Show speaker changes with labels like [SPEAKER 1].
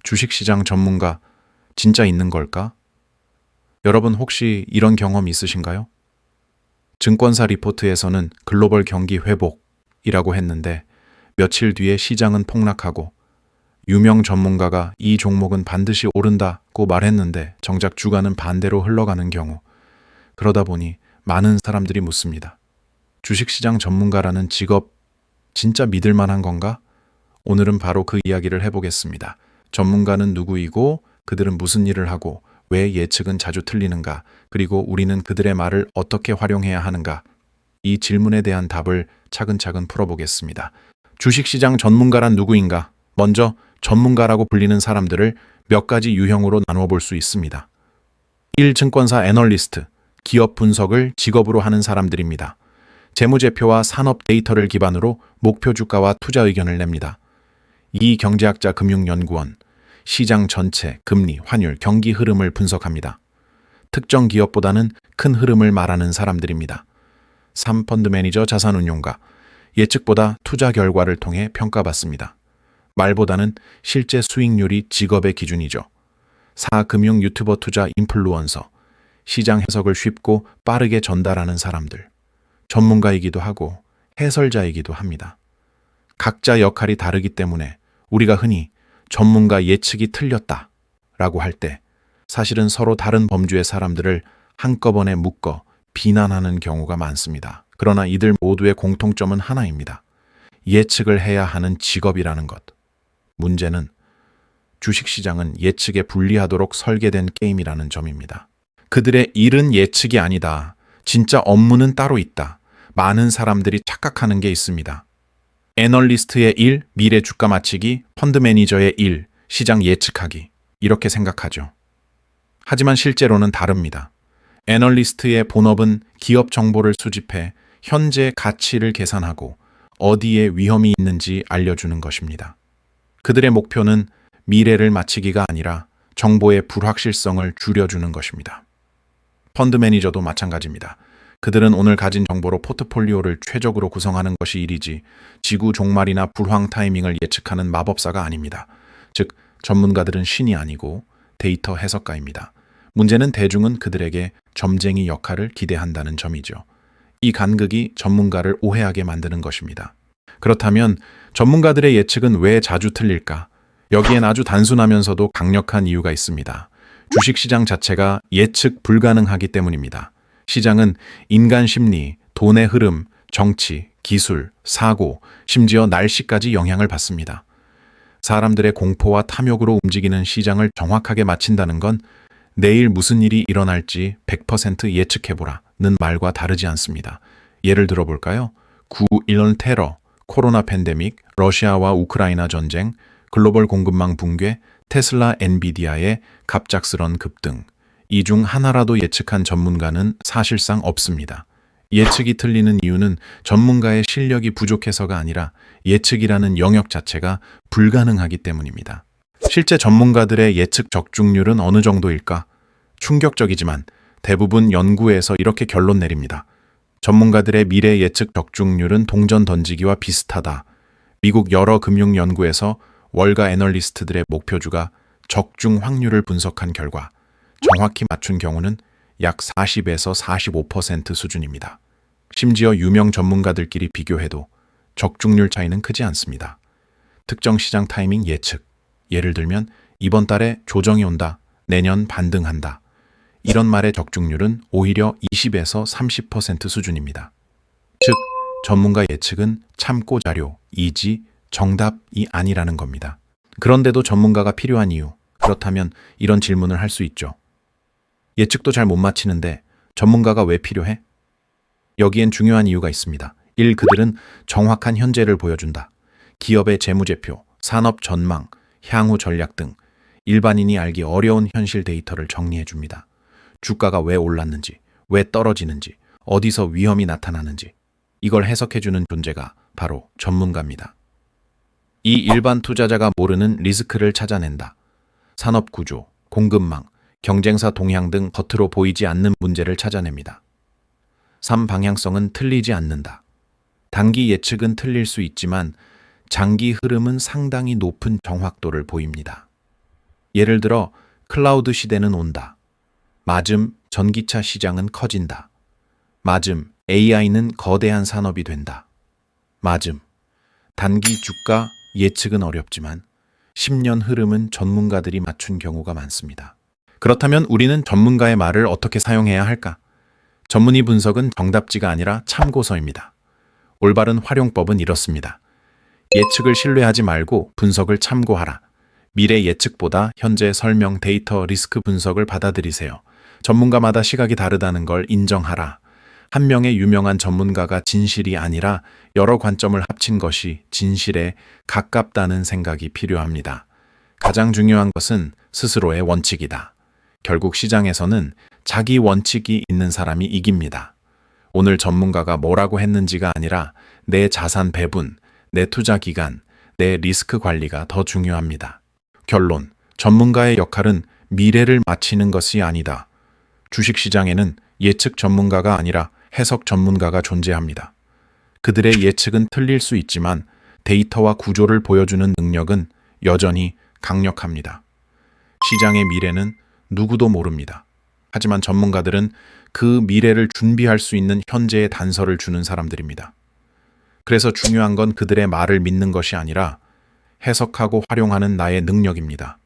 [SPEAKER 1] 주식시장 전문가 진짜 있는 걸까? 여러분 혹시 이런 경험 있으신가요? 증권사 리포트에서는 글로벌 경기 회복이라고 했는데 며칠 뒤에 시장은 폭락하고 유명 전문가가 이 종목은 반드시 오른다고 말했는데 정작 주가는 반대로 흘러가는 경우, 그러다 보니 많은 사람들이 묻습니다. 주식시장 전문가라는 직업 진짜 믿을 만한 건가? 오늘은 바로 그 이야기를 해보겠습니다. 전문가는 누구이고 그들은 무슨 일을 하고 왜 예측은 자주 틀리는가, 그리고 우리는 그들의 말을 어떻게 활용해야 하는가, 이 질문에 대한 답을 차근차근 풀어보겠습니다. 주식시장 전문가란 누구인가? 먼저 전문가라고 불리는 사람들을 몇 가지 유형으로 나누어 볼 수 있습니다. 1. 증권사 애널리스트, 기업 분석을 직업으로 하는 사람들입니다. 재무제표와 산업 데이터를 기반으로 목표 주가와 투자 의견을 냅니다. 2. 경제학자 금융연구원, 시장 전체, 금리, 환율, 경기 흐름을 분석합니다. 특정 기업보다는 큰 흐름을 말하는 사람들입니다. 3. 펀드 매니저 자산운용가, 예측보다 투자 결과를 통해 평가받습니다. 말보다는 실제 수익률이 직업의 기준이죠. 4. 금융 유튜버 투자 인플루언서, 시장 해석을 쉽고 빠르게 전달하는 사람들. 전문가이기도 하고 해설자이기도 합니다. 각자 역할이 다르기 때문에 우리가 흔히 전문가 예측이 틀렸다 라고 할 때 사실은 서로 다른 범주의 사람들을 한꺼번에 묶어 비난하는 경우가 많습니다. 그러나 이들 모두의 공통점은 하나입니다. 예측을 해야 하는 직업이라는 것. 문제는 주식시장은 예측에 불리하도록 설계된 게임이라는 점입니다. 그들의 일은 예측이 아니다. 진짜 업무는 따로 있다. 많은 사람들이 착각하는 게 있습니다. 애널리스트의 일, 미래 주가 맞히기, 펀드 매니저의 일, 시장 예측하기, 이렇게 생각하죠. 하지만 실제로는 다릅니다. 애널리스트의 본업은 기업 정보를 수집해 현재 가치를 계산하고 어디에 위험이 있는지 알려주는 것입니다. 그들의 목표는 미래를 맞히기가 아니라 정보의 불확실성을 줄여주는 것입니다. 펀드 매니저도 마찬가지입니다. 그들은 오늘 가진 정보로 포트폴리오를 최적으로 구성하는 것이 일이지 지구 종말이나 불황 타이밍을 예측하는 마법사가 아닙니다. 즉, 전문가들은 신이 아니고 데이터 해석가입니다. 문제는 대중은 그들에게 점쟁이 역할을 기대한다는 점이죠. 이 간극이 전문가를 오해하게 만드는 것입니다. 그렇다면 전문가들의 예측은 왜 자주 틀릴까? 여기엔 아주 단순하면서도 강력한 이유가 있습니다. 주식시장 자체가 예측 불가능하기 때문입니다. 시장은 인간 심리, 돈의 흐름, 정치, 기술, 사고, 심지어 날씨까지 영향을 받습니다. 사람들의 공포와 탐욕으로 움직이는 시장을 정확하게 맞힌다는 건 내일 무슨 일이 일어날지 100% 예측해보라는 말과 다르지 않습니다. 예를 들어볼까요? 9.11 테러, 코로나 팬데믹, 러시아와 우크라이나 전쟁, 글로벌 공급망 붕괴, 테슬라 엔비디아의 갑작스런 급등. 이 중 하나라도 예측한 전문가는 사실상 없습니다. 예측이 틀리는 이유는 전문가의 실력이 부족해서가 아니라 예측이라는 영역 자체가 불가능하기 때문입니다. 실제 전문가들의 예측 적중률은 어느 정도일까? 충격적이지만 대부분 연구에서 이렇게 결론 내립니다. 전문가들의 미래 예측 적중률은 동전 던지기와 비슷하다. 미국 여러 금융 연구에서 월가 애널리스트들의 목표주가 적중 확률을 분석한 결과 정확히 맞춘 경우는 약 40에서 45% 수준입니다. 심지어 유명 전문가들끼리 비교해도 적중률 차이는 크지 않습니다. 특정 시장 타이밍 예측, 예를 들면 이번 달에 조정이 온다, 내년 반등한다. 이런 말의 적중률은 오히려 20에서 30% 수준입니다. 즉, 전문가 예측은 참고 자료이지 정답이 아니라는 겁니다. 그런데도 전문가가 필요한 이유, 그렇다면 이런 질문을 할 수 있죠. 예측도 잘 못 맞히는데 전문가가 왜 필요해? 여기엔 중요한 이유가 있습니다. 1. 그들은 정확한 현재를 보여준다. 기업의 재무제표, 산업 전망, 향후 전략 등 일반인이 알기 어려운 현실 데이터를 정리해줍니다. 주가가 왜 올랐는지, 왜 떨어지는지, 어디서 위험이 나타나는지, 이걸 해석해주는 존재가 바로 전문가입니다. 이 일반 투자자가 모르는 리스크를 찾아낸다. 산업 구조, 공급망, 경쟁사 동향 등 겉으로 보이지 않는 문제를 찾아냅니다. 3. 방향성은 틀리지 않는다. 단기 예측은 틀릴 수 있지만 장기 흐름은 상당히 높은 정확도를 보입니다. 예를 들어 클라우드 시대는 온다. 맞음, 전기차 시장은 커진다. 맞음, AI는 거대한 산업이 된다. 맞음, 단기 주가 예측은 어렵지만 10년 흐름은 전문가들이 맞춘 경우가 많습니다. 그렇다면 우리는 전문가의 말을 어떻게 사용해야 할까? 전문의 분석은 정답지가 아니라 참고서입니다. 올바른 활용법은 이렇습니다. 예측을 신뢰하지 말고 분석을 참고하라. 미래 예측보다 현재 설명 데이터 리스크 분석을 받아들이세요. 전문가마다 시각이 다르다는 걸 인정하라. 한 명의 유명한 전문가가 진실이 아니라 여러 관점을 합친 것이 진실에 가깝다는 생각이 필요합니다. 가장 중요한 것은 스스로의 원칙이다. 결국 시장에서는 자기 원칙이 있는 사람이 이깁니다. 오늘 전문가가 뭐라고 했는지가 아니라 내 자산 배분, 내 투자 기간, 내 리스크 관리가 더 중요합니다. 결론, 전문가의 역할은 미래를 맞히는 것이 아니다. 주식시장에는 예측 전문가가 아니라 해석 전문가가 존재합니다. 그들의 예측은 틀릴 수 있지만 데이터와 구조를 보여주는 능력은 여전히 강력합니다. 시장의 미래는 누구도 모릅니다. 하지만 전문가들은 그 미래를 준비할 수 있는 현재의 단서를 주는 사람들입니다. 그래서 중요한 건 그들의 말을 믿는 것이 아니라 해석하고 활용하는 나의 능력입니다.